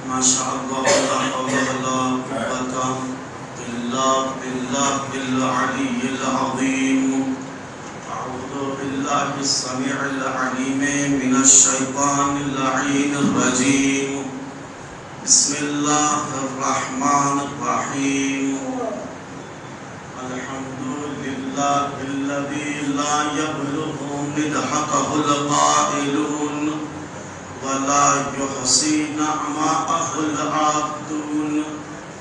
ما شاء الله لا حول ولا قوة إلا بالله العلي العظيم. أعوذ بالله السميع العليم من الشيطان اللعين الرجيم. بسم الله الرحمن الرحيم. الحمد لله الذي لا يبلغ مدحته القائلون ولا يحصي نعماءه العابدون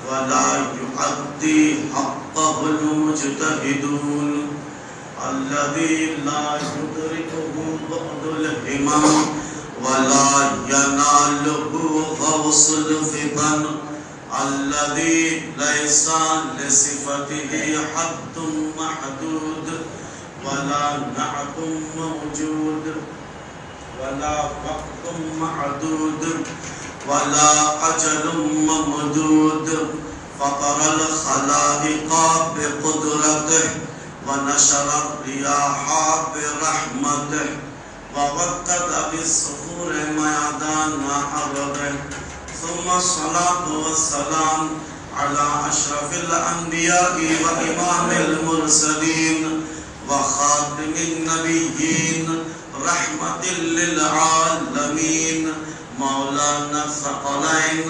ولا يؤدي حقه المجتهدون. الذي لا يدركه بعد الهمم ولا يناله غوص الفتن. الذي ليس لصفته حد محدود ولا نعت موجود ولا وقت معدود ولا أجل ممدود. فطر الخلائق بقدرته ونشر الرياح برحمته ووقد بالصخور ميدان أرضه. ثم الصلاة والسلام على أشرف الأنبياء وإمام المرسلين وخاتم النبيين رحمة للعالمين مولانا الثقلين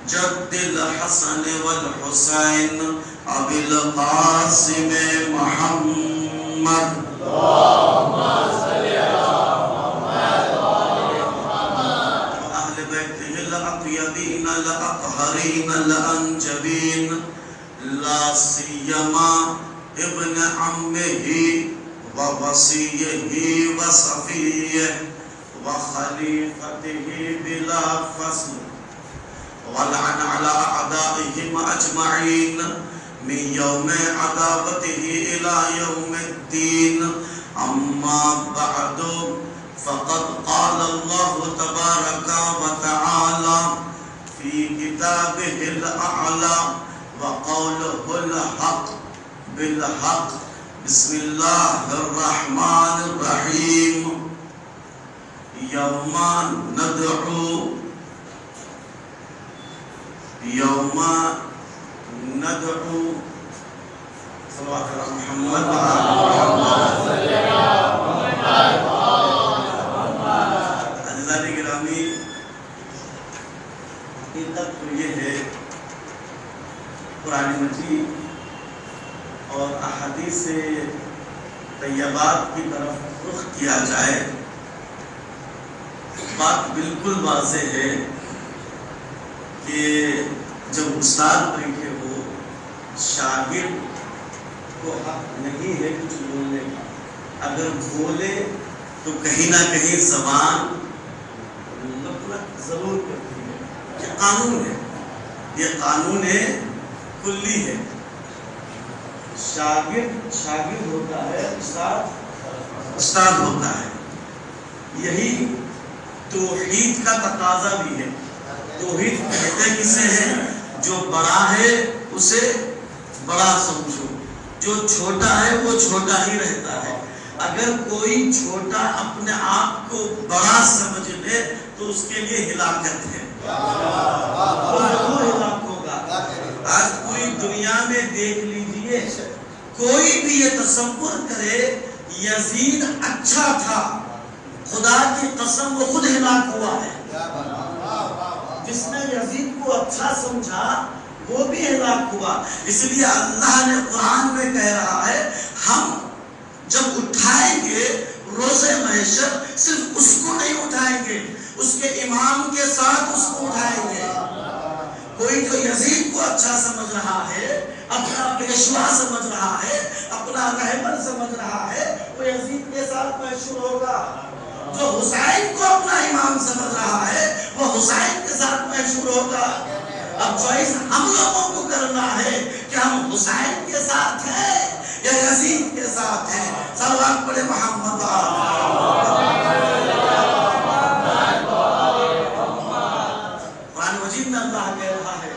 جد الحسن والحسين أبي القاسم محمد. اللهم صل على محمد وآل محمد وأهل بيته الأطيبين الأطهرين الأنجبين لا سيما ابن عمه ووصيه وصفيه وخليفته بلا فصل. ولعن على أعدائهم أجمعين من يوم عداوته إلى يوم الدين. أما بعد فقد قال الله تبارك وتعالى في كتابه الأعلى وقوله الحق بالحق. بسم الله الرحمن الرحيم. يوم ندعو صلوات محمد عزیزان گرامی، حقیقت تو یہ ہے قرآن مجید اور احادیث طیبات کی طرف رخ کیا جائے، بات بالکل واضح ہے کہ جب استاد بیٹھے ہو، شاگرد کو حق نہیں ہے کچھ بولنے کا. اگر بولے تو کہیں نہ کہیں زبان نفرت ضرور کرتی ہے. یہ قانون ہے، یہ قانون کلی ہے. شاگرد ہوتا ہے، استاد ہوتا ہے. یہی توحید کا تقاضا بھی ہے. توحید کہتے کسے ہیں؟ جو بڑا ہے اسے بڑا سمجھو، جو چھوٹا ہے وہ چھوٹا ہی رہتا ہے. اگر کوئی چھوٹا اپنے آپ کو بڑا سمجھ لے تو اس کے لیے ہلاکت ہے، وہ ضرور ہلاک ہوگا. آج پوری دنیا میں دیکھ لیجئے، کوئی بھی یہ تصور کرے یزید اچھا تھا، خدا کی قسم وہ خود ہلاک ہوا ہے. جس نے یزید کو اچھا سمجھا وہ بھی ہلاک ہوا. اس لیے اللہ نے قرآن میں کہہ رہا ہے ہم جب اٹھائیں گے روز محشر صرف اس کو نہیں اٹھائیں گے، اس کے امام کے ساتھ اس کو اٹھائیں گے. کوئی جو یزید کو اچھا سمجھ رہا ہے، اپنا پیشوا سمجھ رہا ہے، اپنا رہبر سمجھ رہا ہے، وہ یزید کے ساتھ محشور ہوگا. جو حسین کو اپنا امام سمجھ رہا ہے وہ حسین کے ساتھ محشور ہوگا. اب چوائس ہم لوگوں کو کرنا ہے کہ ہم حسین کے ساتھ ہیں یا یزید کے ساتھ ہیں. صلوات پڑھے محمد. قرآن مجید میں اللہ کہہ رہا ہے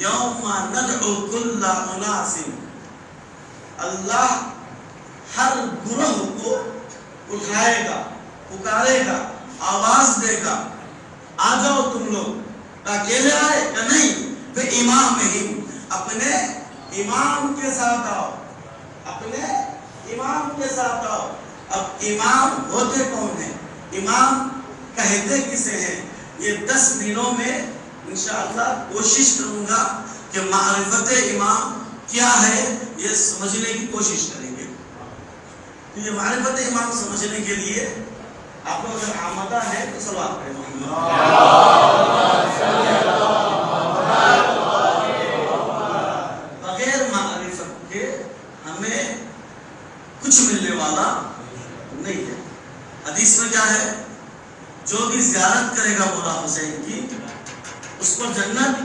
یوم ندعو کل اناس. اللہ ہر گروہ کو اٹھائے گا، پکارے گا، آواز دے گا، آ جاؤ تم لوگ اکیلے آئے کہ نہیں؟ پھر امام میں ہی اپنے امام کے ساتھ آؤ، اپنے امام کے ساتھ آؤ۔ اب امام ہوتے کون ہیں؟ امام کہتے کسے ہیں؟ یہ 10 دنوں میں انشاءاللہ کوشش کروں گا کہ معرفت امام کیا ہے یہ سمجھنے کی کوشش کریں گے۔ تو یہ معرفت امام سمجھنے کے لیے آپ لوگ اگر آمدہ ہے تو صلوات پڑھیں بغیر معرفت کے ہمیں کچھ ملنے والا نہیں ہے۔ حدیث میں کیا ہے؟ جو بھی زیارت کرے گا مولا حسین کی اس پر جنت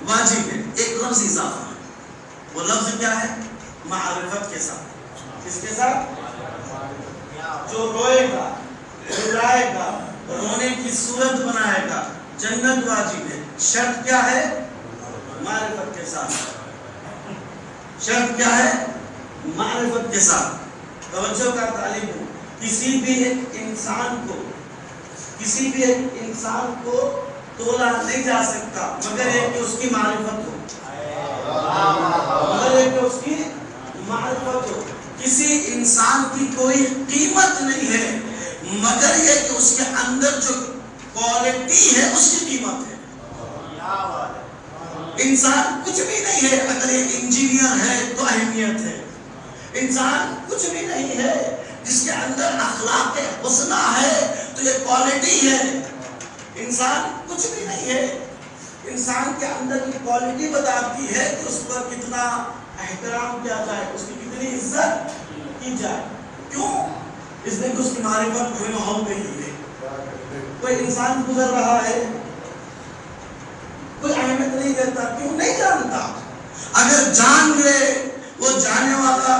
واجب ہے۔ ایک لفظ اضافہ ہے، وہ لفظ کیا ہے؟ معرفت کے ساتھ۔ کس کے ساتھ؟ جو روئے گا، رلائے گا، رونے کی صورت بنائے گا، جنت واجب ہے۔ شرط کیا ہے؟ معرفت کے ساتھ۔ شرط کیا ہے؟ معرفت کے ساتھ۔ توجہ کا طالب ہوں، کسی بھی ایک انسان کو تولا نہیں جا سکتا مگر ایک کہ اس کی معرفت ہو، مگر ایک کہ اس کی معرفت ہو۔ کسی انسان کی کوئی قیمت نہیں ہے مگر یہ کہ اس کے اندر جو کوالٹی ہے اس کی قیمت ہے۔ انسان کچھ بھی نہیں ہے اگر ایک انجینئر ہے تو اہمیت ہے۔ انسان کچھ بھی نہیں ہے جس کے اندر اخلاق حسنہ ہے تو یہ کوالٹی ہے۔ انسان کچھ بھی نہیں ہے، انسان کے اندر کی کوالٹی بتاتی ہے کہ اس پر کتنا احترام کیا جائے، اس کی کتنی عزت کی جائے۔ کیوں؟ اس نے کہ اس کی معرفت ہمیں ہو گئی ہے۔ کوئی انسان گزر رہا ہے، کوئی اہمیت نہیں دیتا، کیوں؟ نہیں جانتا۔ اگر جان لے وہ جانے والا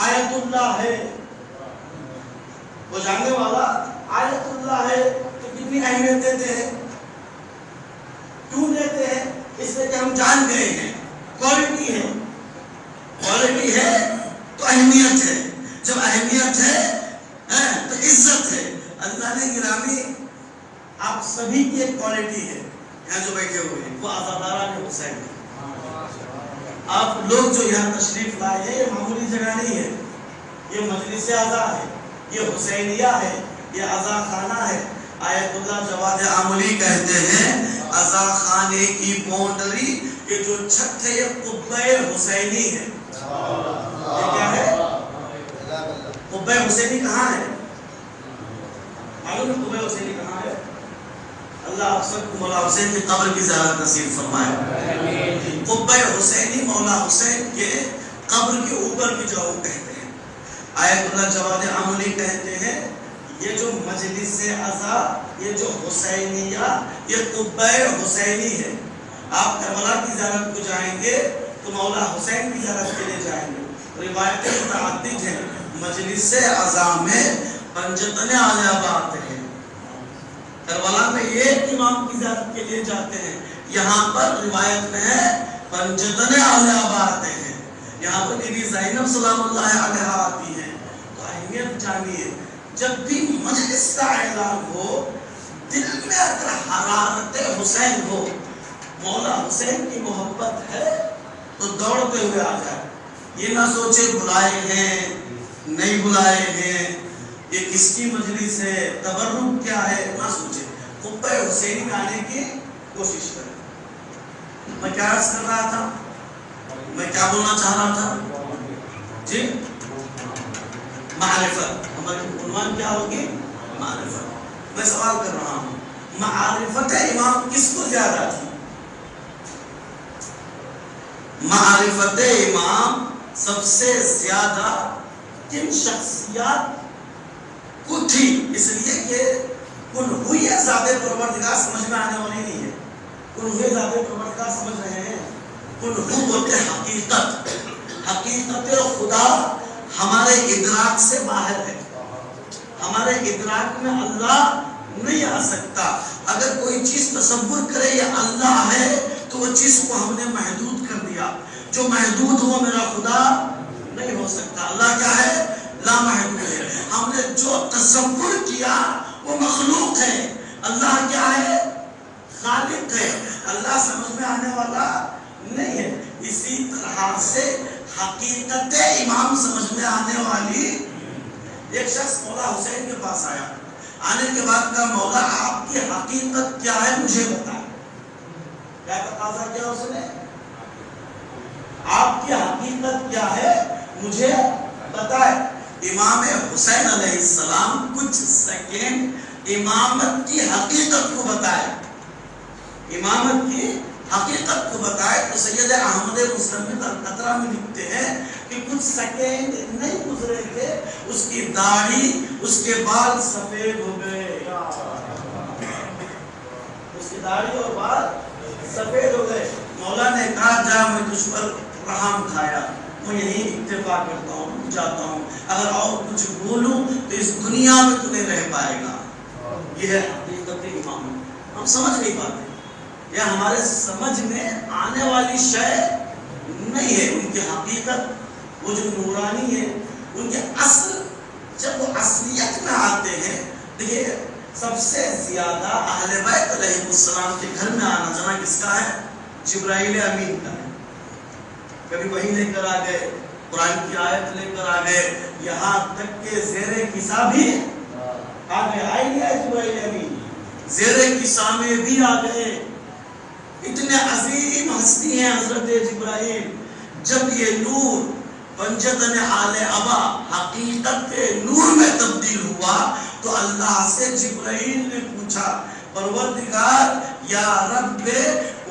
آیت اللہ ہے، وہ جاننے والا آیت اللہ ہے تو کتنی اہمیت دیتے ہیں؟ کیوں دیتے ہیں؟ اس لیے کہ ہم جان گئے ہیں، کوالٹی ہے، کوالٹی ہے تو اہمیت ہے۔ جب اہمیت ہے تو عزت ہے۔ اللہ نے گرامی آپ سبھی کی ایک کوالٹی ہے، یہاں جو بیٹھے ہوئے ہیں وہ عزاداران حسین ہے۔ آپ لوگ جو یہاں تشریف لائے ہیں یہ معمولی جگہ نہیں ہے، یہ مجلس عزا ہے، یہ حسینیہ ہے، یہ عزا خانہ ہے۔ آیت اللہ جواد عاملی کہتے ہیں عزا خانے کی باؤنڈری کہ جو چھت ہے یہ قبہ حسینی ہے۔ یہ کیا ہے؟ قبہ حسینی کہاں ہے؟ معلوم ہے قبہ حسینی کہاں ہے؟ اللہ آپ سب کو مولا حسین کی قبر کی زیارت نصیب فرمائے۔ قبہ حسینی مولا حسین کے قبر کے اوپر کی جگہ کہتے ہیں۔ آیت اللہ جواد عاملی کہتے ہیں یہ جو مجلس عزا، یہ جو حسینیہ، یہ قبہ حسینی ہے۔ آپ کربلا کی زیارت کو جائیں گے تو مولا حسین کی زیارت کے لیے جائیں گے۔ روایتیں متعدد ہیں، مجلس عزا میں پنجتن اہل آباد ہے۔ کربلا میں ایک امام کی زیارت کے لیے جاتے ہیں، یہاں پر روایت میں ہے پنجتن اہل آباد ہے۔ یہاں پر بی بی زینب سلام اللہ علیہ آتی ہے۔ تو اہمیت جانیے، جب بھی مجلس کا اعلان ہو، دل میں اگر حرارت حسین ہو، مولا حسین کی محبت ہے تو دوڑتے ہوئے آ جائے۔ یہ نہ سوچے بلائے ہیں نہیں بلائے ہیں، یہ کس کی مجلس ہے، تبرک کیا ہے، نہ سوچے، قبہ حسینی میں آنے کی کوشش کریں۔ میں کیا عرض کر رہا تھا، میں کیا بولنا چاہ رہا تھا جی؟ معرفت، ہماری عنوان کیا ہوگی؟ معرفت۔ میں سوال کر رہا ہوں، معرفت امام کس کو زیادہ تھی؟ معرفت امام سب سے زیادہ کن شخصیات کو تھی؟ اس لیے کہ کنہوی ذات پروردگار سمجھ میں آنے والی نہیں ہے۔ کنہوی ذات پروردگار سمجھ رہے ہیں؟ کنہو بولتے حقیقت، حقیقت خدا ہمارے ادراک سے باہر ہے۔ ہمارے ادراک میں اللہ نہیں آ سکتا۔ اگر کوئی چیز تصور کرے یہ اللہ ہے تو وہ چیز کو ہم نے محدود کر دیا۔ جو محدود ہو میرا خدا نہیں ہو سکتا۔ اللہ کیا ہے؟ لا محدود ہے۔ ہم نے جو تصور کیا وہ مخلوق ہے، اللہ کیا ہے؟ خالق ہے، اللہ سمجھ میں آنے والا نہیں ہے۔ اسی طرح سے حقیقت امام سمجھ میں آنے والی۔ ایک شخص مولا حسین کے پاس آیا، آنے کے بعد کہا مولا آپ کی حقیقت کیا ہے مجھے بتائیں۔ کیا تقاضا کیا اس نے؟ آپ کی حقیقت کیا ہے مجھے بتائیں۔ امام حسین علیہ السلام کچھ سیکنڈ امامت کی حقیقت کو بتائے، امامت کی حقیقت کو بتائے تو سید احمد مصنف القطرہ میں لکھتے ہیں کہ کچھ سیکنڈ نہیں گزرے تھے اس کی داڑھی اس کے بال سفید ہو گئے، اس کی داڑھی اور بال سفید ہو گئے۔ مولا نے کہا جا میں تجھ پر رحم کھایا، میں یہی اکتفا کرتا ہوں جاتا ہوں، اگر اور کچھ بولوں تو اس دنیا میں تو نہیں رہ پائے گا۔ یہ ہے حقیقت امام، ہم سمجھ نہیں پاتے، یہ ہمارے سمجھ میں آنے والی شے نہیں ہے۔ ان کی حقیقت وہ جو نورانی ہے، ان کے اصل جب وہ اصلیت میں آتے ہیں، دیکھیے سب سے زیادہ اہل بیت علیہ السلام کے گھر میں آنا جانا کس کا ہے؟ جبرائیل امین کا ہے۔ کبھی وہی لے کر آ گئے، قرآن کی آیت لے کر آ گئے، یہاں تک کہ زیر کسا بھی آ گئے، آئی نہیں ہے جبرائیل امین، زیر کسا میں بھی آ گئے۔ اتنے عظیم ہستی ہیں حضرت جبرائیل۔ جب یہ نور بنجدن آل ابا حقیقت کے نور میں تبدیل ہوا تو اللہ سے جبرائیل نے پوچھا پروردگار یا رب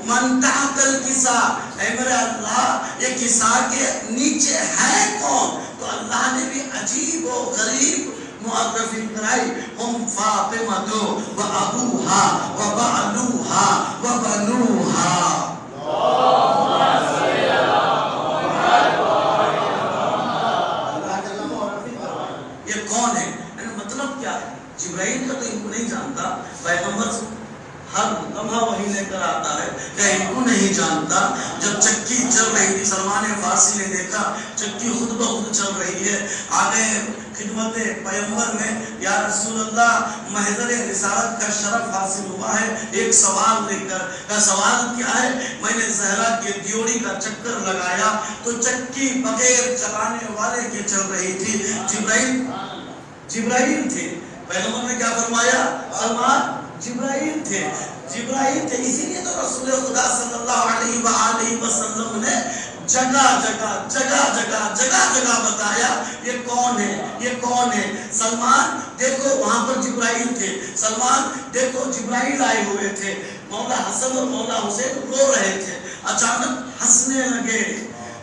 من تحت الکسا، اے میرے اللہ یہ کسا کے نیچے ہے کون؟ تو اللہ نے بھی عجیب و غریب معرفی کرائی، ہم فاطمہ و ابوہا و بعلوہا و بنوہا۔ یہ کون ہے؟ مطلب کیا ہے؟ جبرائیل کا تو ان کو نہیں جانتا، پیغمبر ہر لمحہ وہی لے کر آتا ہے، کیا ان کو نہیں جانتا؟ جب چکی چل رہی تھی، سلمان فارسی نے دیکھا چکی خود بخود چل رہی ہے، آگے خدمت پیغمبر میں یا رسول اللہ محضر رسالت کا شرف حاصل ہوا ہے، ایک سوال لے کر۔ کا سوال کیا ہے؟ میں نے زہرا کے دیوڑی کا چکر لگایا تو چکی بغیر چلانے والے کے چل رہی تھی، جبرائیل تھے۔ پیغمبر نے کیا فرمایا؟ سلمان جبرائیل تھے، جبرائیل تھے۔ اسی لیے تو رسول خدا صلی اللہ علیہ وآلہ وسلم نے جگہ جگہ بتایا یہ کون ہے، یہ کون ہے۔ سلمان دیکھو وہاں پر جبرائیل تھے، سلمان دیکھو جبرائیل آئے ہوئے تھے۔ مولا حسن اور مولا حسین رو رہے تھے، اچانک ہنسنے لگے۔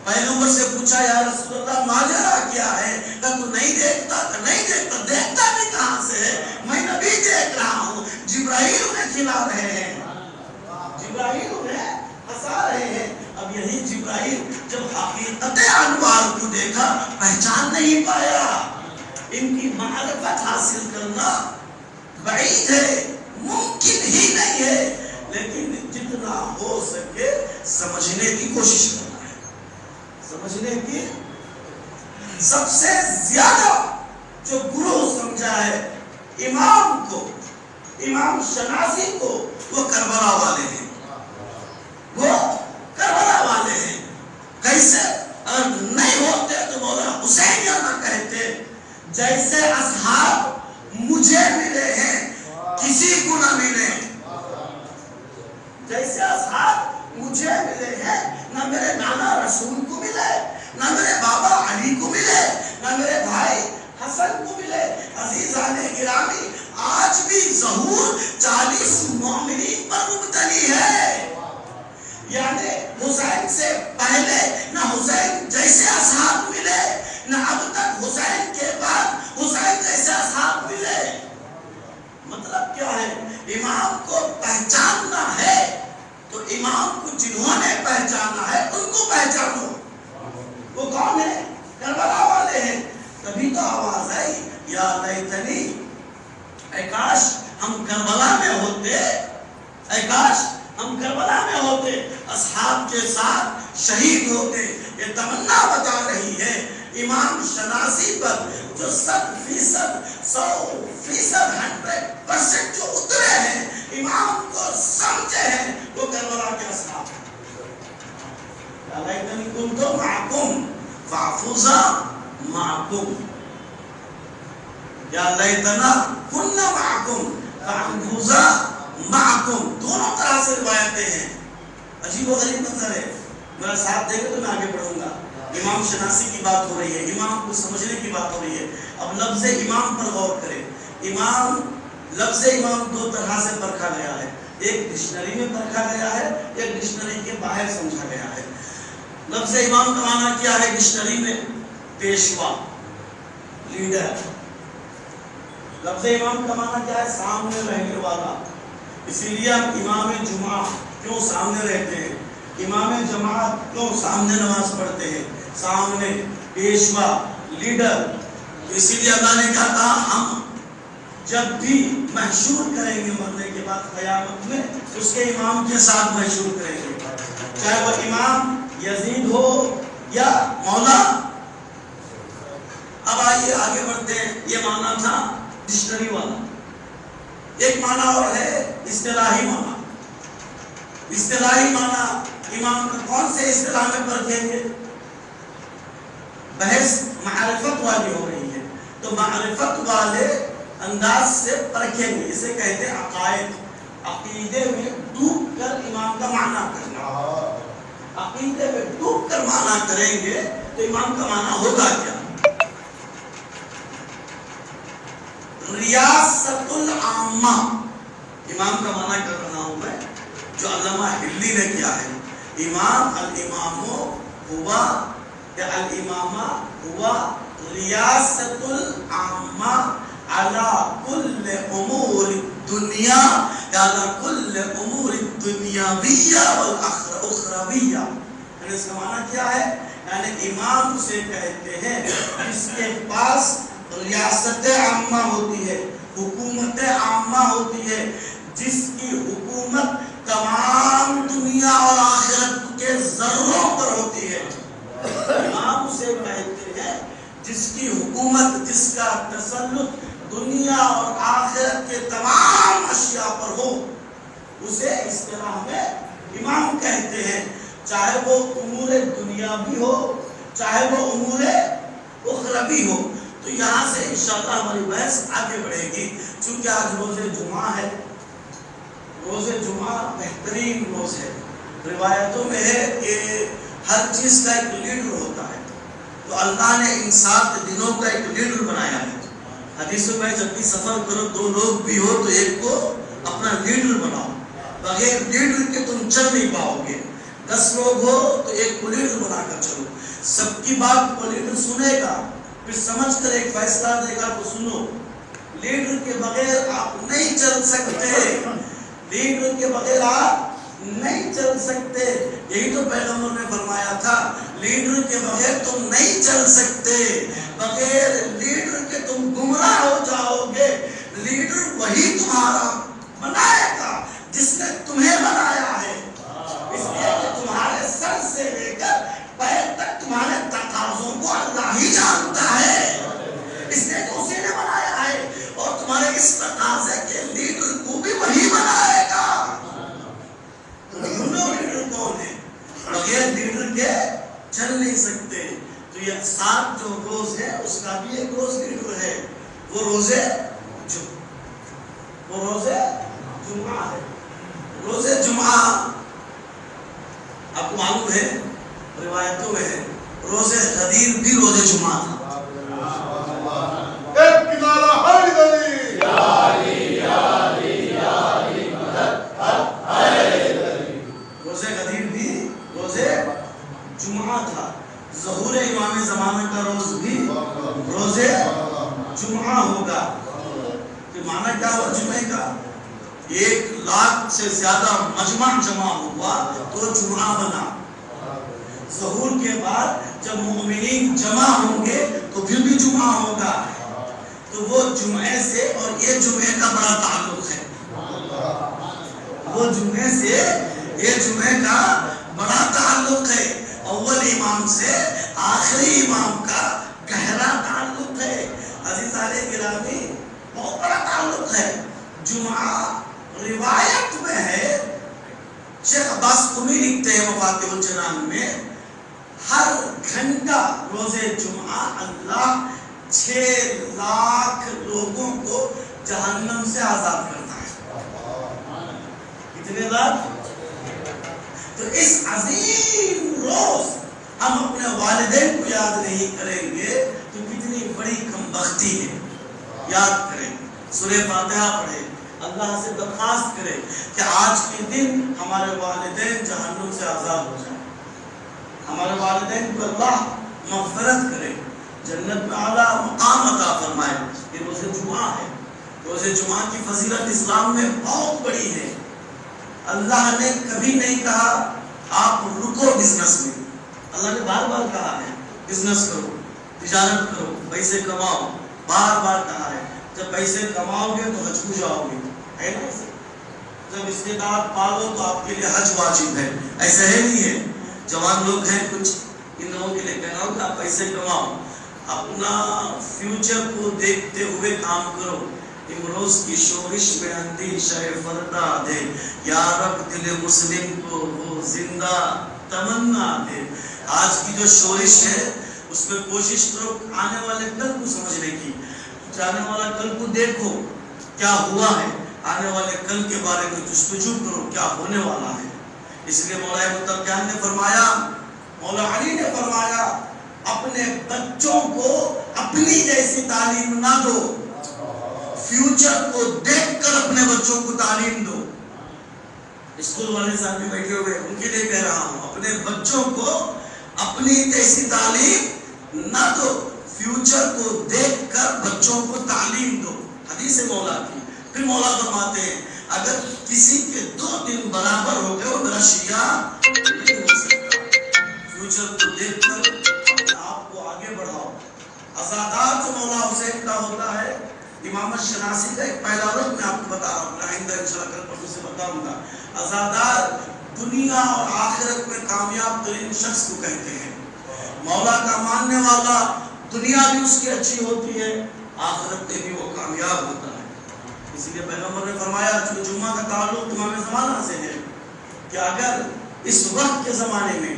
پیغمبر سے پوچھا یا رسول اللہ ماجرا کیا ہے؟ کہ تو نہیں دیکھتا؟ نہیں دیکھتا، دیکھتا بھی کہاں سے ہے؟ میں نبی دیکھ رہا ہوں۔ جبرائیل انہیں کھلا رہے ہیں، جبرائیل انہیں ہنسا رہے ہیں۔ اب یہی جبرائیل جب حقیقت انوار کو دیکھا پہچان نہیں پایا۔ ان کی معرفت حاصل کرنا بعید ہے، ممکن ہی نہیں ہے، لیکن جتنا ہو سکے سمجھنے کی کوشش کرنا ہے، سمجھنے کی۔ سب سے زیادہ جو گروہ سمجھا ہے امام کو، امام شناسی کو، وہ کربلا والے ہیں، وہ کربلا والے ہیں۔ کیسے؟ اگر نہیں ہوتے تو مولا حسین یا نہ کہتے جیسے اصحاب مجھے ملے ہیں کسی کو نہ ملے، جیسے اصحاب مجھے ملے ہیں نہ میرے نانا رسول کو ملے، نہ میرے بابا علی کو ملے، نہ میرے بھائی حسن کو ملے۔ عزیزان گرامی، آج بھی ظہور 40 مومنین پر مبتنی ہے، یعنی حسین سے پہلے نہ حسین جیسے اصحاب ملے، نہ اب تک حسین کے بعد حسین جیسے اصحاب ملے۔ مطلب کیا ہے؟ امام کو پہچاننا ہے تو امام کو جنہوں نے پہچانا ہے ان کو پہچانو۔ وہ کون ہے؟ کربلا والے ہیں۔ تبھی تو آواز آئی یا لیتنی، اے کاش ہم کربلا میں ہوتے، اے کاش ہم کربلا میں ہوتے، اصحاب کے ساتھ شہید ہوتے۔ یہ تمنا بتا رہی ہے امام شناسی پر جو 100% جو اترے ہیں امام کو سمجھے ہیں وہ کربلا کے اصحاب ہیں. لیتنی کنت معکم فافوز معکم، یا لیتنا کننا معکم فافوز معکم. دونوں طرح سے روایتیں ہیں. عجیب و غریب منظر ہے. میرا ساتھ دے گا تو میں آگے بڑھوں گا. امام شناسی کی بات ہو رہی ہے، امام کو سمجھنے کی بات ہو رہی ہے. اب لفظ امام پر غور کریں. امام، لفظ امام دو طرح سے پرکھا گیا ہے. ایک ڈکشنری میں پرکھا گیا ہے، ایک ڈکشنری کے باہر سمجھا گیا ہے. لفظ امام کا معنی کیا ہے ڈکشنری میں؟ پیشوا، لیڈر. لفظ امام کا معنی کیا ہے؟ سامنے رہنے والا. اسی لیے ہم امام جمعہ کیوں سامنے رہتے ہیں، امام جماعت کیوں سامنے نماز پڑھتے ہیں، سامنے پیشوا، لیڈر. اسی لیے اللہ نے کہا ہم جب بھی محشور کریں گے مرنے کے بعد قیامت میں اس کے امام کے ساتھ محشور کریں گے، چاہے وہ امام یزید ہو یا مولا. اب آئیے آگے بڑھتے ہیں. یہ معنی تھا ڈکشنری والا. ایک معنی اور ہے اصطلاحی معنی. اصطلاحی معنی امام کا کون سے اصطلاح میں پرکھیں گے؟ بحث معرفت والی ہو رہی ہے تو معرفت والے انداز سے پرکھیں گے. اسے کہتے ہیں عقائد. عقیدے میں ڈوب کر امام کا معنی کرنا. عقیدے میں ڈوب کر معنی کریں گے تو امام کا معنی ہوگا کیا؟ ریاست العامہ. امام کا معنی کر رہا ہوں میں جو علامہ ہلی نے کیا ہے. امام الامامو ہوا یا الامامہ ہوا ریاست العامہ علی کل امور الدنیا یا علی کل امور الدنیاویہ والاخرویہ. یعنی اس کا معنی کیا ہے؟ یعنی امام اسے کہتے ہیں جس کے پاس ریاست عامہ ہوتی ہے، حکومت عامہ ہوتی ہے، جس کی حکومت تمام دنیا اور آخرت کے ذروں پر ہوتی ہے. امام اسے کہتے ہیں جس کی حکومت، جس کا تسلط دنیا اور آخرت کے تمام اشیاء پر ہو، اسے اصطلاح میں امام کہتے ہیں. چاہے وہ امور دنیا بھی ہو، چاہے وہ امور اخروی ہو. تو یہاں سے انشاءاللہ ہماری بحث آگے بڑھے گی. چونکہ آج روز جمعہ ہے. روز جمعہ بہترین روز ہے. روایتوں میں ہے کہ ہر چیز کا ایک لیڈر ہوتا ہے. تو اللہ نے ان 7 دنوں کا ایک لیڈر بنایا ہے. حدیثوں میں جب بھی سفر کرو 2 لوگ بھی ہو تو ایک کو اپنا لیڈر بناؤ. بغیر لیڈر کے تم چل نہیں پاؤ گے. 10 لوگ ہو تو ایک کو لیڈر بنا کر چلو. سب کی بات کو لیڈر سنے گا، پھر سمجھ کر ایک فیصلہ دے گا تو سنو. لیڈر کے بغیر آپ نہیں چل سکتے. لیڈر کے بغیر آپ نہیں چل سکتے. یہی تو پیغمبر نے فرمایا تھا لیڈر کے بغیر تم نہیں چل سکتے. بغیر لیڈر کے تم گمراہ ہو جاؤ گے. لیڈر وہی تمہارا بنائے گا جس نے تمہیں بنایا ہے. اس لیے کہ تمہارے سر سے لے کر پیر تک تمہارے تقاضوں کو اللہ ہی جانتا ہے. اس لیے کہ اسی نے بنایا ہے اور تمہارے اس تقاضے کے لیڈر کو بھی وہی بنائے گا. لیڈر کون ہے؟ بغیر لیڈر کے چل نہیں سکتے. تو یہ 7 جو روز ہے اس کا بھی ایک روز لیڈر ہے. وہ روز جمعہ ہے. روز جمعہ آپ کو معلوم ہے روایتوں میں ہے روز غدیر بھی روز جمعہ تھا. روز غدیر بھی روز جمعہ تھا. ظہور امام زمانہ کا روز بھی روز جمعہ ہوگا. تو معنی کیا ہوا جمعے کا؟ 1 لاکھ سے زیادہ مجمع جمع ہوا تو جمعہ بنا. ظہور کے بعد جب مومنین جمع ہوں گے تو پھر بھی جمعہ ہوگا. تو وہ جمعے سے اور یہ جمعے کا بڑا تعلق ہے. وہ جمعے سے یہ جمعے کا بڑا تعلق ہے. اول امام سے آخری امام کا گہرا تعلق ہے. عزیزان گرامی بہت بڑا تعلق ہے. جمعہ روایت میں ہے، شیخ عباس قمی لکھتے ہیں مفاتیح الجنان میں، ہر گھنٹہ روز جمعہ اللہ 6 لاکھ لوگوں کو جہنم سے آزاد کرتا ہے۔ کتنے لاکھ؟ تو اس عظیم روز ہم اپنے والدین کو یاد نہیں کریں گے تو کتنی بڑی کم بختی ہے۔ یاد کریں، سورہ فاتحہ پڑھیں، اللہ سے درخواست کریں کہ آج کے دن ہمارے والدین جہنم سے آزاد ہو جائیں، ہمارے والدین کو اللہ مغفرت کرے، جنت میں اعلیٰ مقام عطا فرمائے۔ یہ روز جمعہ ہے، روز جمعہ کی فضیلت اسلام میں بہت بڑی ہے۔ اللہ نے کبھی نہیں کہا آپ رکو بزنس میں، اللہ نے بار بار کہا ہے بزنس کرو، تجارت کرو، پیسے کماؤ، بار بار کہا ہے۔ جب پیسے کماؤ گے تو حج کو جاؤ گے، ہے نا؟ جب رشتے دار پالو تو آپ کے لیے حج واجب ہے، ایسا ہے نہیں ہے؟ جوان لوگ ہیں کچھ، ان لوگوں کے لیے کہنا ہو کہ آپ پیسے کماؤ، اپنا فیوچر کو دیکھتے ہوئے کام کرو۔ امروز کی شورش میں اندیشہ فردا دے، یا رب دل مسلم کو وہ زندہ تمنا دے۔ آج کی جو شورش ہے اس میں کوشش کرو آنے والے کل کو سمجھنے کی، جانے والا کل کو دیکھو کیا ہوا ہے، آنے والے کل کے بارے میں جستجو کرو کیا ہونے والا ہے۔ اس لیے مولا متقیان نے فرمایا، مولا علی نے فرمایا، اپنے بچوں کو اپنی جیسی تعلیم نہ دو، فیوچر کو دیکھ کر اپنے بچوں کو تعلیم دو۔ اسکول والے صاحب بھی بیٹھے ہوئے، ان کے لیے کہہ رہا ہوں، اپنے بچوں کو اپنی جیسی تعلیم نہ دو، فیوچر کو دیکھ کر بچوں کو تعلیم دو۔ حدیث مولا کی۔ پھر مولا فرماتے ہیں اگر کسی کے 2 دن برابر ہو گئے وہ میرا شیعہ نہیں ہو سکتا۔ فیوچر کو دیکھ کر اپنے آپ کو آگے بڑھاؤ۔ عزادار جو مولا حسین کا ہوتا ہے، امامت شناسی کا ایک پہلا رخ میں آپ کو بتا رہا ہوں، آئندہ انشاءاللہ کل پرسوں سے بتاؤں گا۔ عزادار دنیا اور آخرت میں کامیاب ترین شخص کو کہتے ہیں۔ مولا کا ماننے والا دنیا بھی اس کی اچھی ہوتی ہے، آخرت میں بھی وہ کامیاب ہوتا ہے۔ اسی لیے پیغمبر نے فرمایا، جو جمعہ کا تعلق امام زمانہ سے ہے، کہ اگر اس وقت کے زمانے میں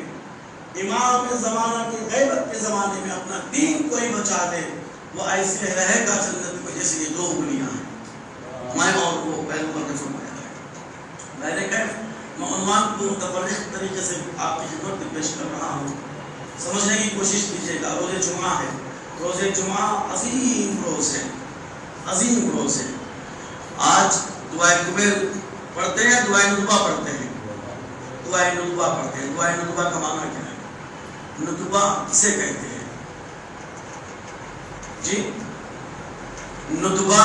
امام زمانہ کی غیبت کے زمانے میں اپنا دین کوئی بچا دے، وہ ایسے رہے گا جنت میں جیسے یہ 2 انگلیاں ہیں۔ میں اور وہ پیغمبر نے فرمایا ہے۔ میں نے کہا میں عنوان کو متفرق طریقے سے آپ کی خدمت میں پیش کر رہا ہوں، سمجھنے کی کوشش کیجیے گا۔ روز جمعہ ہے، روز جمعہ عظیم روز ہے، عظیم روز ہے۔ آج دعائے قبیل پڑھتے ہیں، دعائے ندبہ پڑھتے ہیں، دعائے ندبہ پڑھتے ہیں۔ دعائے ندبہ کا معنی کیا ہے؟ ندبہ کسے کہتے ہیں جی؟ ندبہ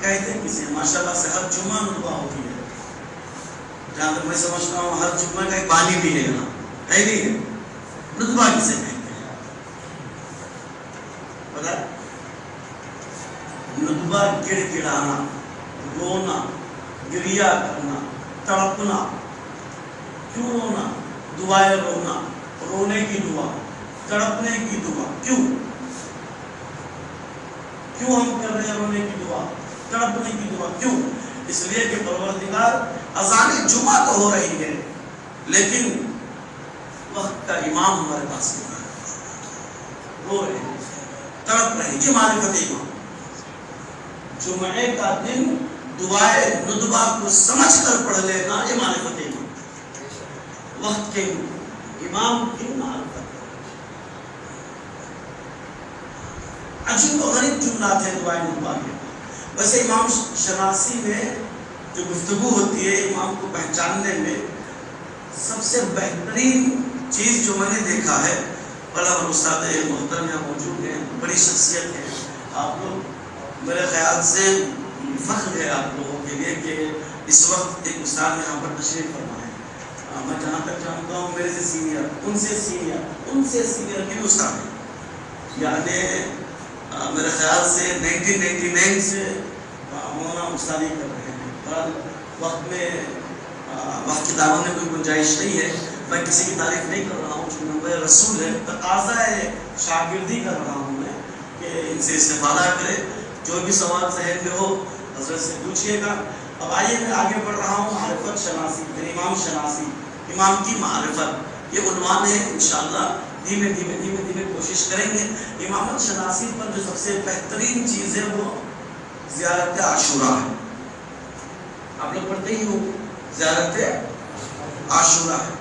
کہتے ہیں کسے؟ ماشاءاللہ سے ہر جمعہ ندبہ ہوتی ہے، جہاں تک میں سمجھتا ہوں ہر جمعہ کا ایک بانی بھی ہے نا، ہے نہیں ہے؟ ندبہ کسے کہتے ہیں پتہ ہے؟ ندبہ گڑ گڑانا، رونا، گریہ کرنا، تڑپنا۔ کیوں رونا؟ دعائے رونا، رونے کی دعا، تڑپنے کی دعا۔ کیوں ہم کر رہے ہیں رونے کی دعا، تڑپنے کی دعا؟ کیوں؟ اس لیے کہ پروردگار اذان جمعہ تو ہو رہی ہے لیکن وقت کا امام ہمارے پاس نہیں ہے، رو رہے ہیں، تڑپ رہے ہیں۔ یہ معرفت امام۔ جمعے کا دن دعائے ندبہ کو سمجھ کر پڑھ لینا، یہ معرفت امام۔ وقت کے امام کی معرفت۔ عجیب و غریب جملات ہیں دعائے ندبہ کے۔ ویسے امام شناسی میں جو گفتگو ہوتی ہے امام کو پہچاننے میں، سب سے بہترین چیز جو میں نے دیکھا ہے، بڑا استاد محترم یہاں موجود ہیں، بڑی شخصیت ہے آپ لوگ، میرے خیال سے فخر ہے آپ لوگوں کے لیے کہ اس وقت ایک استاد یہاں پر تشریف فرما ہے۔ میں جہاں تک جانتا ہوں میرے سے سینئر، ان سے سینئر بھی استاد ہیں، یعنی میرے خیال سے 1999 سے مولانا استادی کر رہے ہیں۔ وقت کی دعوت میں کوئی گنجائش نہیں ہے، میں کسی کی تعریف نہیں کر رہا ہوں، چونکہ میرے رسول ہے، تقاضا ہے، شاگردی کر رہا ہوں میں کہ ان سے استفادہ کرے۔ جو بھی سوال ذہن میں ہو حضرت سے پوچھئے گا۔ اب آئیے میں آگے بڑھ رہا ہوں، معرفت شناسی، پھر امام شناسی، امام کی معرفت، یہ عنوان ہے، انشاءاللہ دھیمے دھیمے کوشش کریں گے۔ امامت شناسی پر جو سب سے بہترین چیز ہے وہ زیارت عاشوراء ہے۔ آپ لوگ پڑھتے ہی ہو، زیارت عاشوراء ہے،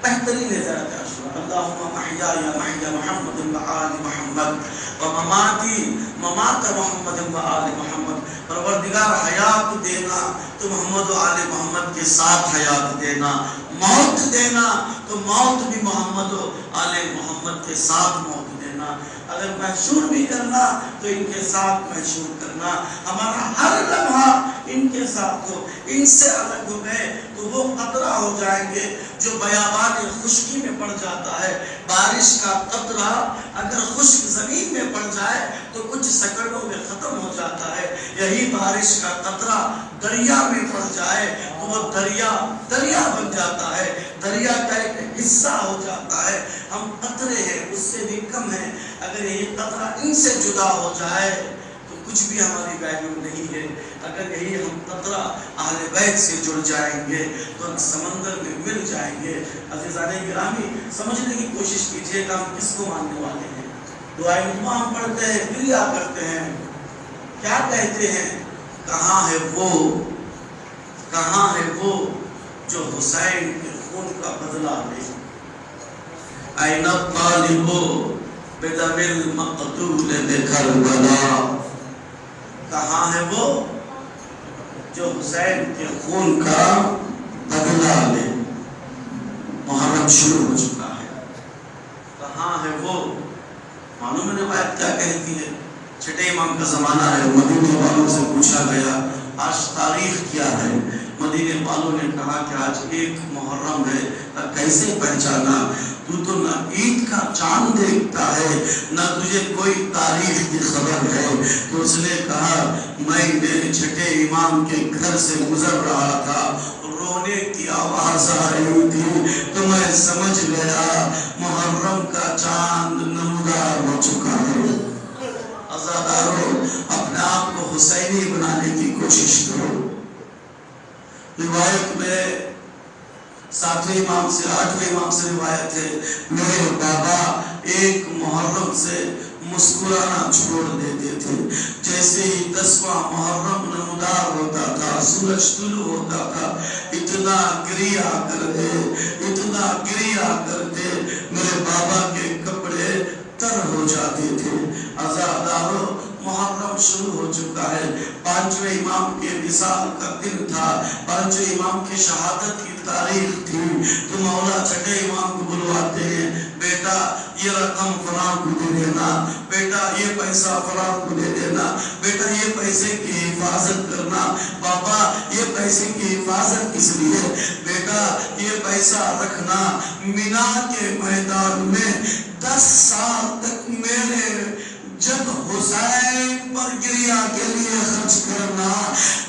بہترین ہے زیارت عاشوراء۔ اللہم محیا یا محیا محمد و آل محمد و مماتی ممات محمد و آل محمد، پروردگار حیات دینا تو محمد و آل محمد کے ساتھ حیات دینا، موت دینا تو موت بھی محمد و آل محمد کے ساتھ موت دینا، اگر محشور بھی کرنا تو ان کے ساتھ محشور کرنا، ہمارا ہر لمحہ ان کے ساتھ ہو۔ ان سے الگ ہو گئے تو وہ قطرہ ہو جائیں گے جو بیابان خشکی میں پڑ جاتا ہے۔ بارش کا قطرہ اگر خشک زمین میں پڑ جائے تو کچھ سیکنڈوں میں ختم ہو جاتا ہے، یہی بارش کا قطرہ دریا میں پڑ جائے تو وہ دریا بن جاتا ہے، دریا کا ایک حصہ ہو جاتا ہے۔ ہم قطرے ہیں، اس سے بھی کم ہے، اگر یہ قطرہ ان سے جدا ہو جائے تو کچھ بھی ہماری ویلیو نہیں ہے۔ اگر یہی ہم قطرہ اہل بیت سے جڑ جائیں گے تو ہم سمندر میں مل جائیں گے۔ عزیزان گرامی، سمجھنے کی کوشش کیجئے کہ ہم کس کو ماننے والے ہیں۔ دعائے مجمع ہم پڑھتے ہیں، کریا کرتے ہیں، کیا کہتے ہیں؟ کہاں ہے وہ جو حسین کے خون کا بدلہ لے؟ این الطالب بدم المقتول بکربلا، کہاں ہے وہ جو حسین کے خون کا بدلہ لے؟ محرم شروع ہو چکا ہے، کہاں ہے وہ؟ معلوم ہے روایت کیا کہتی ہے؟ چھٹے امام کا زمانہ ہے، مدینے والوں سے پوچھا گیا آج تاریخ کیا ہے؟ مدینے والوں نے کہا کہ آج 1 محرم ہے۔ کیسے پہچانا؟ تو نہ عید کا چاند دیکھتا ہے، نہ تجھے کوئی تاریخ کی خبر ہے۔ تو اس نے کہا میں میرے چھٹے امام کے گھر سے گزر رہا تھا، رونے کی آواز آ رہی تھی تو میں سمجھ گیا محرم کا چاند نمودار ہو چکا ہے۔ عزادارو، اپنے آپ کو حسینی بنانے کی کوشش کرو۔ روایت میں 7ویں امام سے 8ویں امام سے روایت ہے، میرے بابا 1 محرم سے مسکرانا چھوڑ دیتے تھے، جیسے ہی 10واں محرم نمودار ہوتا تھا، سورج طلوع ہوتا تھا، اتنا گریا کرتے میرے بابا کے کپڑے تر ہو جاتے تھے۔ عزادارو، محرم شروع ہو چکا ہے، 5ویں امام کے وصال کا دن تھا، 5ویں امام کی شہادت کی تاریخ تھی۔ تو مولا چھٹے امام کو بلواتے ہیں، بیٹا یہ رقم فلاں کو دے دینا، بیٹا یہ پیسہ فلاں کو دے دینا، بیٹا یہ پیسے کی حفاظت کرنا۔ بابا یہ پیسے کی حفاظت کس لیے؟ بیٹا یہ پیسہ رکھنا، مینا کے میدان میں 10 سال تک میرے جب حسین پر گریا کے لیے خرچ کرنا،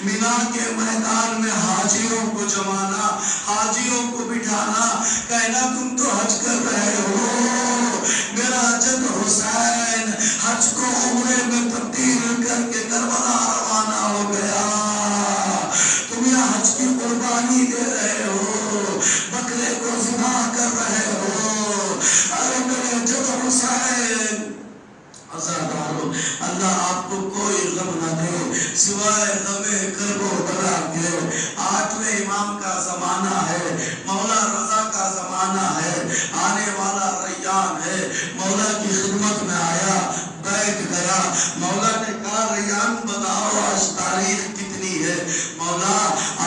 مینا کے میدان میں حاجیوں کو جمانا، حاجیوں کو بٹھانا، کہنا تم تو حج کر رہے ہو، میرا جد حسین حج کو عمرے میں تبدیل کر کے کربلا روانہ ہو گیا، تم یہاں حج کی قربانی دے رہے ہو، بکرے کو ذبح کر رہے ہو، ارے میرے جد حسین۔ عزادارو، اللہ آپ کو کوئی غم نہ دے سوائے غم کرب و بلا کے۔ 8ویں امام کا زمانہ ہے، مولا رضا کا زمانہ ہے، آنے والا ریان ہے، مولا کی خدمت میں آیا، بیٹھ گیا، مولا نے کہا ریان بتاؤ آج تاریخ کتنی ہے؟ مولا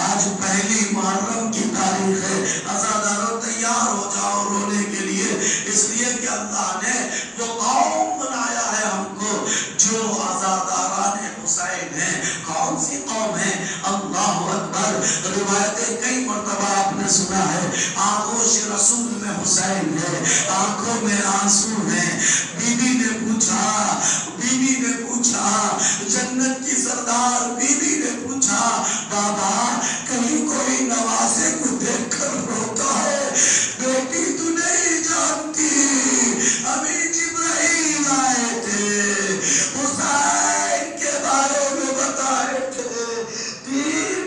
آج 1 محرم کی تاریخ ہے۔ عزادارو، تیار ہو جاؤ رونے کے لیے، اس لیے کہ اللہ نے وہ قوم بنایا ہے ہم کو جو عزاداران حسین ہیں۔ کون سی قوم ہے؟ اللہ اکبر۔ روایتیں کئی مرتبہ آپ نے سنا ہے، آغوش رسول میں حسین ہے، آنکھوں میں آنسو ہیں۔ بی بی نے پوچھا جنت کی سردار بی بی نے پوچھا، بابا کہیں کوئی نوازے کو دیکھ کر روتا ہے؟ بیٹی تو نہیں جانتی، ابھی جبرائیل آئے تھے، حسین کے بارے میں بتائے تھے، 3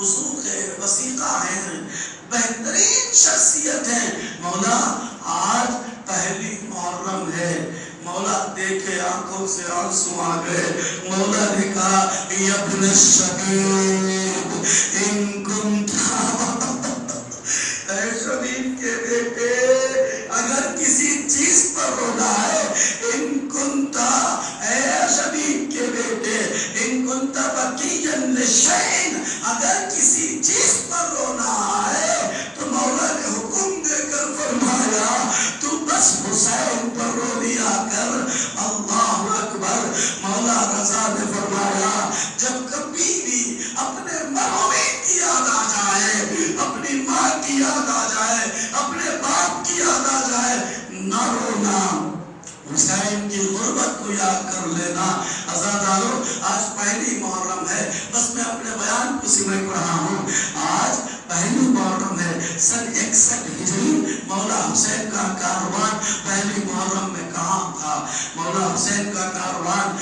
وثوق وثیقہ ہیں، بہترین شخصیت ہے. مولا آج پہلی محرم ہے. مولا دیکھے آنکھوں سے آنسو آ گئے. مولا نے کہا یا ابن الشبیب ان کنت، اے شبیب کے بیٹے اگر کسی چیز پر رونا ہے، ان کنتا، اے شبیب کے بیٹے ان کنتا بقیا لشیء، اگر کسی چیز پر رونا ہے تو مولا نے حکم دے کر فرمایا تو بس حسین پر رو لیا کر. اللہ اکبر. مولا رضا نے فرمایا جب کبھی بھی اپنے مرحومین کی یاد آ جائے، اپنی ماں کی یاد آ جائے، اپنے باپ کی یاد آ جائے، نہ رونا، حسین کی غربت کو یاد کر لینا. عزادارو آج پہلی محرم ہے. بس میں اپنے بیان کو سمجھ رہا ہوں. آج پہلی محرم ہے، سن 61 ہجری. مولا حسین کا کاروان پہلی محرم میں کہاں تھا؟ مولا حسین کا کاروان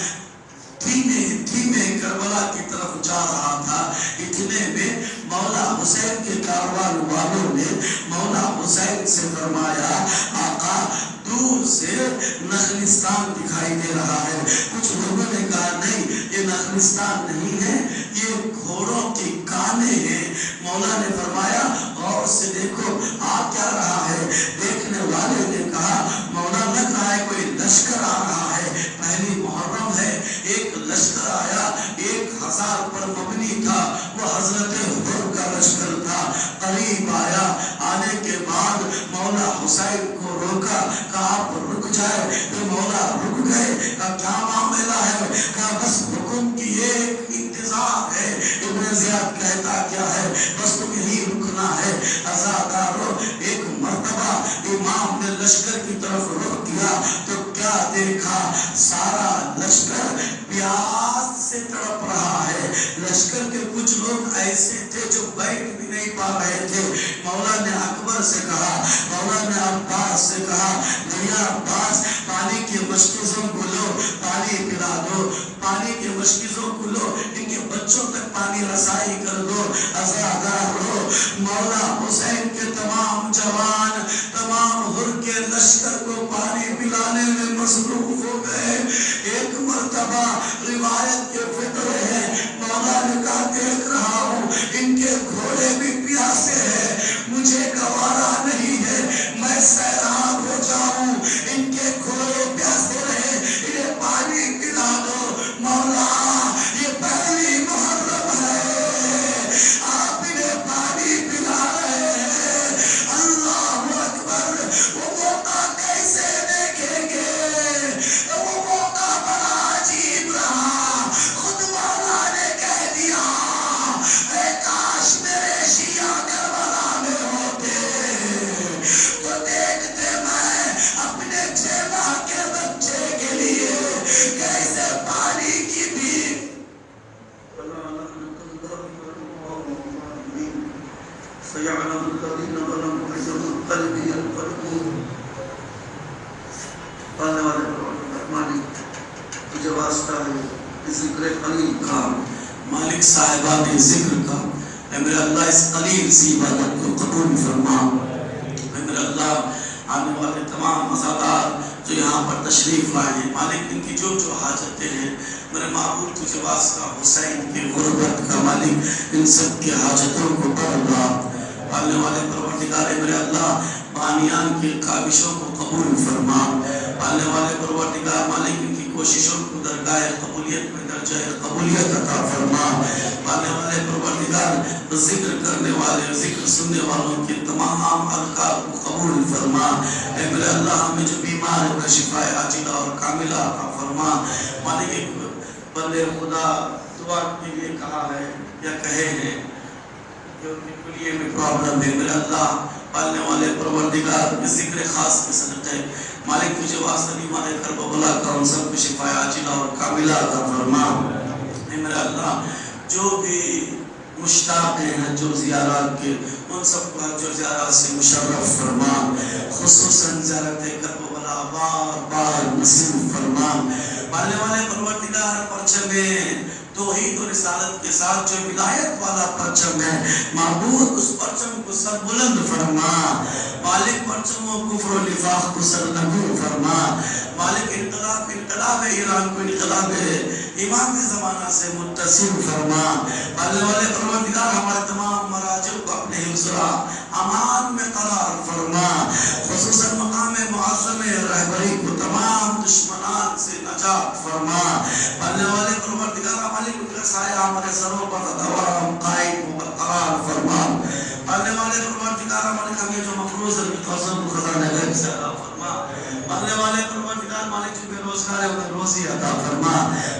دھیمے دھیمے کربلا کی طرف جا رہا تھا. اتنے میں مولا حسین کے کاروان والوں نے مولا حسین سے فرمایا آقا دور سے نخلستان دکھائی دے رہا ہے. کچھ لوگوں نے کہا نہیں یہ نخلستان نہیں ہے، یہ گھوڑوں کی کانیں ہیں. مولا نے فرمایا غور سے دیکھو آ کیا رہا ہے. دیکھنے والے نے کہا مولا لگ رہا ہے کوئی لشکر آ رہا ہے. پہلی محرم ہے. ایک لشکر آیا، 1000 پر مبنی تھا. وہ حضرت حر کا لشکر تھا. قریب آیا، آنے کے بعد مولا حسین کو روکا، کہا آپ رک جائے. تو مولا رک گئے. کہا کیا معاملہ ہے؟ کہا بس حکم کی ایک انتظار ہے. ابن زیاد کہتا کیا ہے؟ بس تم یہی رکنا ہے. عزادارو ایک مرتبہ امام نے لشکر کی طرف رخ کیا تو کیا دیکھا؟ سارا لشکر پیاس سے تڑپ رہا ہے. لشکر کے کچھ لوگ ایسے تھے جو بیٹھ بھی نہیں پا رہے تھے. مولا نے اکبر سے کہا، مولا نے عباس سے کہا بھیا عباس پانی کے مشکیزوں کو لو، پانی پلا دو. پانی کے مشکیزوں کو لو، ان کے بچوں تک پانی رسائی کر دو. عزادارو مولا حسین کے تمام جوان تمام حر کے لشکر کو پانی پلانے میں مصروف ہو گئے. ایک مرتبہ روایت کے فطرے ہیں مولا نے کہا دیکھ رہا ہوں ان کے گھوڑے بھی پیاسے ہیں، مجھے گوارا نہیں ہے میں سیراب ہو جاؤں. ان کے گھوڑے پیاسے رہے، انہیں پانی پلا دو. مولا یہ پہلی محرم ہے، آپ انہیں پانی پلا رہے ہیں. اللہ اکبر. وہ موقع کیسے دیکھیں گے؟ وہ موقع بڑا عجیب رہا. خود مولا نے کہہ دیا اے کاش میرے شیعہ کربلا میں ہوتے تو دیکھتے میں اپنے 6 ماہ کے بچے کے لیے کیسے پانی کی بھی سيعلم الذين ظلموا أي منقلب ينقلبون. پالنے والے مالک تجھے واسطہ ہے ذکر قلیل کا، مالک صاحبان ذکر کا. اے میرے اللہ اس قلیل سی عبادت کو قبول فرما. اے میرے اللہ آنے والے تمام عزادار جو یہاں پر تشریف لائے ہیں مالک ان کی جو جو حاجتیں ہیں میرے معبود تجھے واسطہ حسین کی غربت کا مالک ان سب کی حاجتوں کو پڑھا. پالنے والے پروردگار میرے اللہ بانیان کی کاوشوں کو قبول فرما. پالنے والے پروردگار مالک ان کی کوششوں کو درگاہ قبولیت میں درجہ قبولیت عطا فرما. پالنے والے پروردگار ذکر کرنے والے ذکر سننے والوں کے تمام القاب کو قبول فرما. اے میرے اللہ ہمیں جو بیمار ہے انہیں شفا عاجلہ اور کاملہ عطا فرما. مالک ایک بندے خدا دعا کے لیے کہا ہے یا کہے ہیں کہ ان کے کلیے میں پرابلم ہے. میرے اللہ پالنے والے پروردگار اس ذکر خاص کے صدقے مالک تجھے واسطہ بیمار کرب و بلا کا ان سب کو شفا عاجلہ اور کاملہ عطا فرما. اے میرے اللہ جو بھی مشتاق ہیں حج و زیارات کے ان سب کو حج و زیارات سے مشرف فرما. خصوصاً زیارت کرب و بلا بار بار نصیب فرما. پالنے والے پروردگار پرچمیں توحید و رسالت کے ساتھ جو ولایت والا پرچم ہے، معبود اس پرچم کو سر بلند فرما، مالک پرچم و کفر و نفاق کو سر نگو فرما، مالک انقلاب ایران کو انقلاب امام زمانہ سے متصل فرما، اللہ والے پروردگار ہمارے تمام مراجع کو اپنے حفظ و امان میں قرار فرما، خصوصاً مقام معظم رہبری کو تمام دشمنان سے نجات فرما، اللہ والے پروردگار مالک ان کا سایہ ہمارے سروں پر دوام قائم و برقرار فرما، اللہ والے پروردگار مالک ہمیں جو مفروض المتوسط خزانہ غیب سے عطا فرما، اللہ والے پروردگار مالک جو بے روزگار ہے انہیں روزی عطا فرما،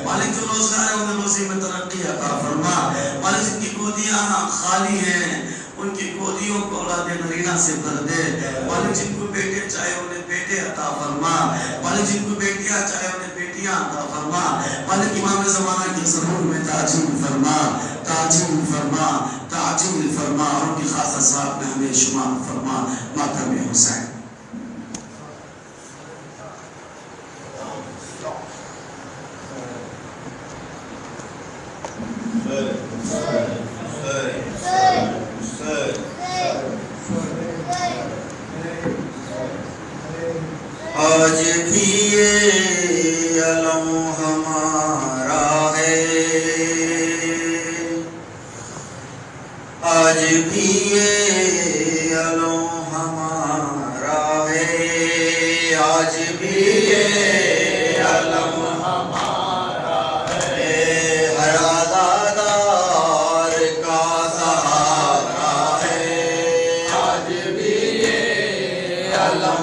مالک جو روزگار ہے انہیں روزی میں ترقی عطا فرما، مالک جن کی گودیاں خالی ہیں ان کی گودیوں کو اولاد نرینہ سے بھر دے، مالک جن کو بیٹے چاہے انہیں بیٹے عطا فرما، مالک جن کو بیٹیاں چاہے انہیں بیٹیاں عطا فرما، مالک امام زمانہ کی ضرور میں تعجیل فرما، تعجیل فرما، تعجیل فرما، اور ان کی خاص صاحب میں ہمیں شمار فرما، ماتم حسین۔ آج بھی یہ علم ہمارا ہے، آج بھی یہ علم ہمارا ہے، آج بھی یہ علم ہمارا ہے، ہر عزادار کا سہارا ہے، آج بھی یہ علم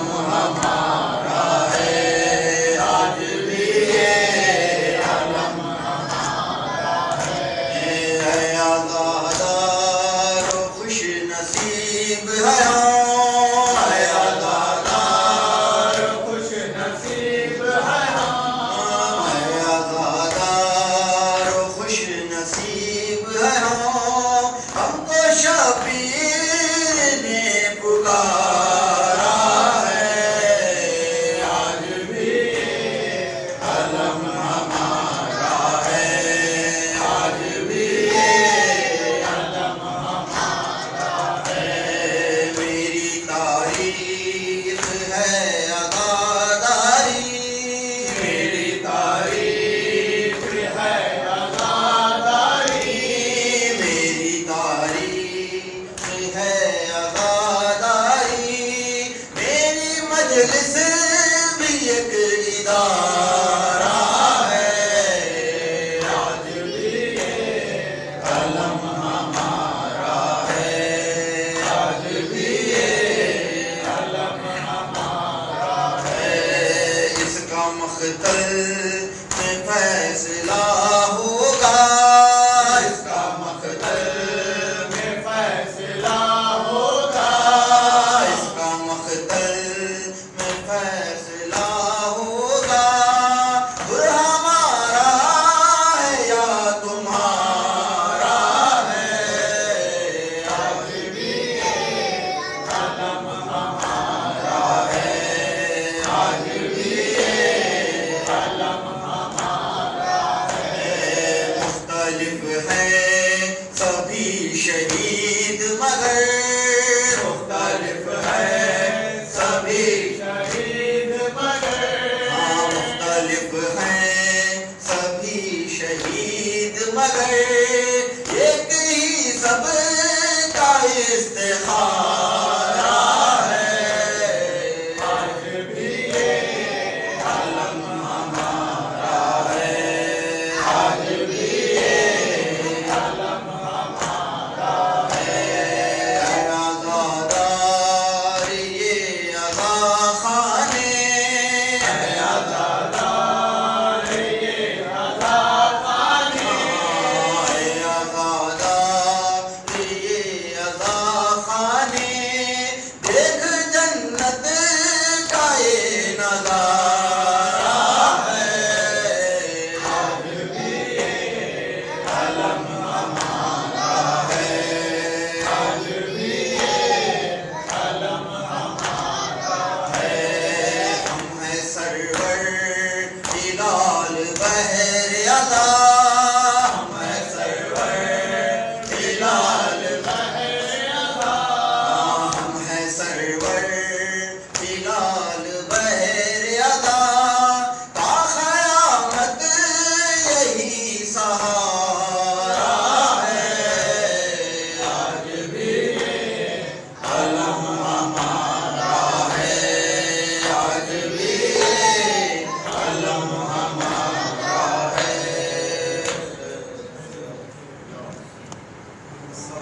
خانے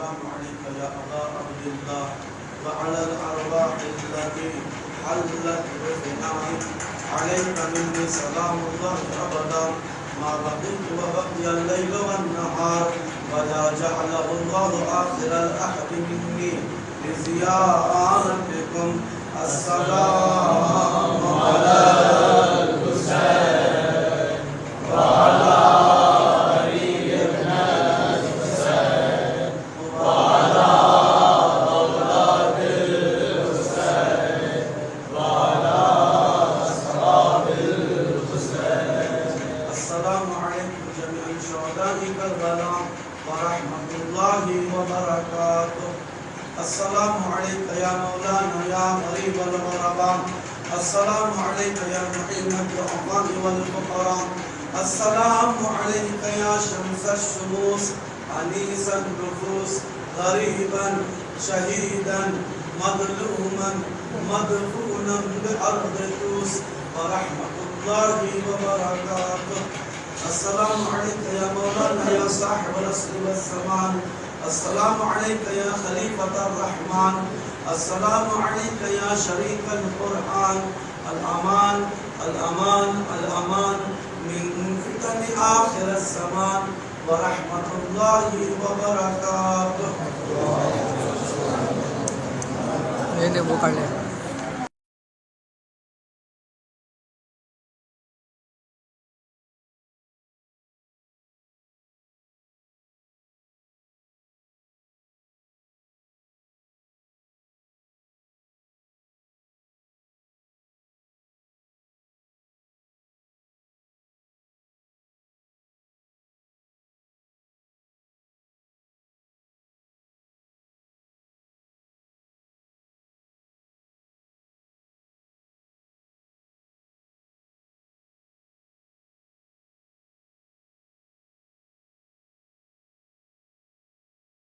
السلام عليك يا أبا عبد الله وعلى الأرواح التي حلت بفنائك عليك مني سلام الله أبدا ما بقيت وبقي الليل والنهار ولا جعله الله آخر الأحد مني لزيارتكم السلام على الحسين وعلى علي بن الحسين وعلى أولاد الحسين وعلى أصحاب الحسين السلام عليكم جميع شهداء كربلاء ورحمة الله وبركاته السلام عليك يا مولانا يا غريب الغرباء السلام عليك يا معين الضعفاء والفقراء السلام عليك يا شمس الشموس أنيس النفوس غريبا شهيدا مظلوما مدفونا بأرض توس ورحمة الله وبركاته السلام عليك يا مولانا يا صاحب الأصل والزمان السلام عليك يا خليفة الرحمن السلام عليك يا شريك القرآن الأمان الأمان الأمان من فتن آخر الزمان ورحمة الله وبركاته.